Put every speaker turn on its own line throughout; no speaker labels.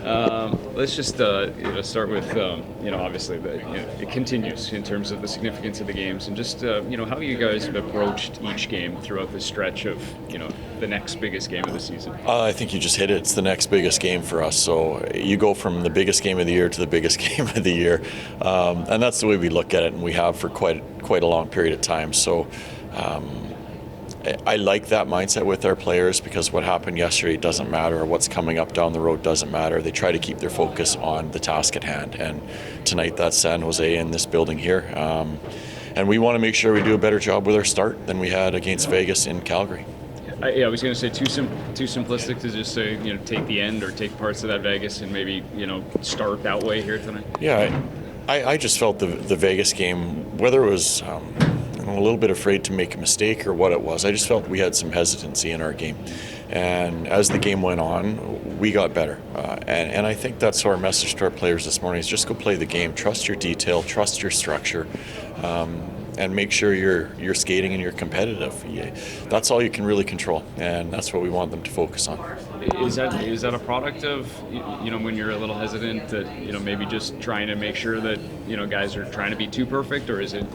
Let's just start with obviously it continues in terms of the significance of the games and just how you guys have approached each game throughout the stretch of the next biggest game of the season.
I think you just hit it. It's the next biggest game for us. So you go from the biggest game of the year to the biggest game of the year, and that's the way we look at it, and we have for quite a long period of time. So. I like that mindset with our players because what happened yesterday doesn't matter, or what's coming up down the road doesn't matter. They try to keep their focus on the task at hand, and tonight that's San Jose in this building here. And we want to make sure we do a better job with our start than we had against Vegas in Calgary.
I was going to say too simplistic to just say take the end or take parts of that Vegas and maybe start that way here tonight.
Yeah, I just felt the Vegas game, whether it was a little bit afraid to make a mistake or what it was, I just felt we had some hesitancy in our game. And as the game went on, we got better. And I think that's our message to our players this morning is just go play the game, trust your detail, trust your structure, and make sure you're skating and you're competitive. That's all you can really control, and that's what we want them to focus on.
Is that a product of when you're a little hesitant that maybe just trying to make sure that guys are trying to be too perfect, or is it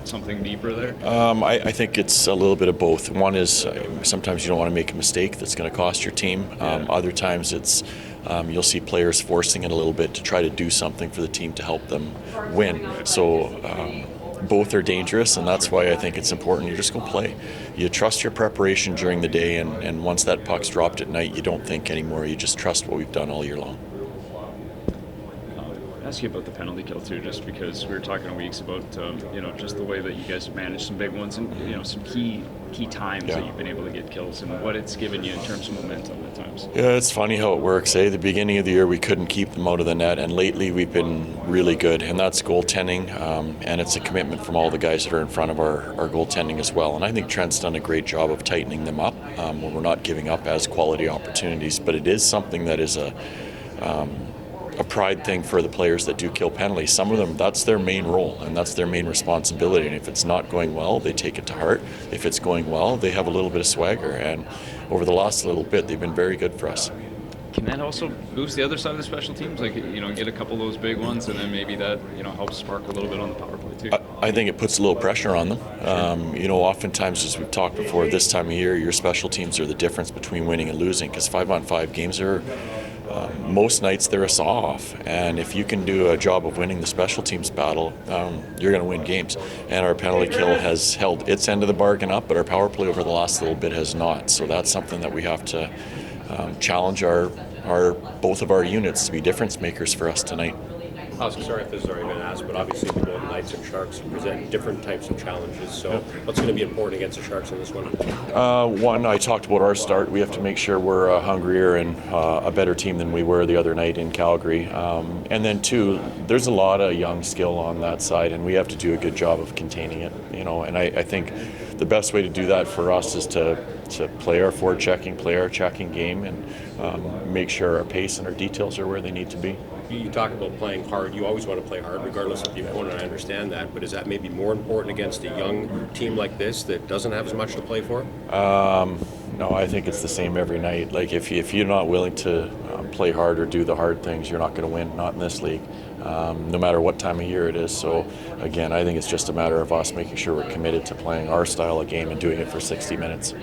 something deeper there?
I think it's a little bit of both. One is sometimes you don't want to make a mistake that's going to cost your team. Other times it's you'll see players forcing it a little bit to try to do something for the team to help them win. So both are dangerous, and that's why I think it's important you just go play. You trust your preparation during the day, and once that puck's dropped at night, you don't think anymore. You just trust what we've done all year long.
I'll ask you about the penalty kill too, just because we were talking weeks about just the way that you guys have managed some big ones and some key times that you've been able to get kills and what it's given you in terms of momentum at times.
Yeah, it's funny how it works. The beginning of the year we couldn't keep them out of the net, and lately we've been really good, and that's goaltending, and it's a commitment from all the guys that are in front of our goaltending as well. And I think Trent's done a great job of tightening them up when we're not giving up as quality opportunities, but it is something that is a pride thing for the players that do kill penalties. Some of them, that's their main role and that's their main responsibility. And if it's not going well, they take it to heart. If it's going well, they have a little bit of swagger. And over the last little bit, they've been very good for us.
Can that also boost the other side of the special teams? Like, get a couple of those big ones and then maybe that, helps spark a little bit on the power play too?
I think it puts a little pressure on them. Oftentimes, as we've talked before, this time of year, your special teams are the difference between winning and losing because 5-on-5 games are most nights they're a saw-off, and if you can do a job of winning the special teams battle, you're going to win games. And our penalty kill has held its end of the bargain up, but our power play over the last little bit has not. So that's something that we have to challenge our both of our units to be difference makers for us tonight.
Huska, sorry if this has already been asked, but obviously the Golden Knights and Sharks present different types of challenges. So what's going to be important against the Sharks in this one?
One, I talked about our start. We have to make sure we're hungrier and a better team than we were the other night in Calgary. And then two, there's a lot of young skill on that side, and we have to do a good job of containing it. And I think the best way to do that for us is to play our forechecking, play our checking game, and make sure our pace and our details are where they need to be.
You talk about playing hard. You always want to play hard regardless of the opponent. I understand that. But is that maybe more important against a young team like this that doesn't have as much to play for?
No, I think it's the same every night. Like if you're not willing to play hard or do the hard things, you're not going to win, not in this league, no matter what time of year it is. So again, I think it's just a matter of us making sure we're committed to playing our style of game and doing it for 60 minutes.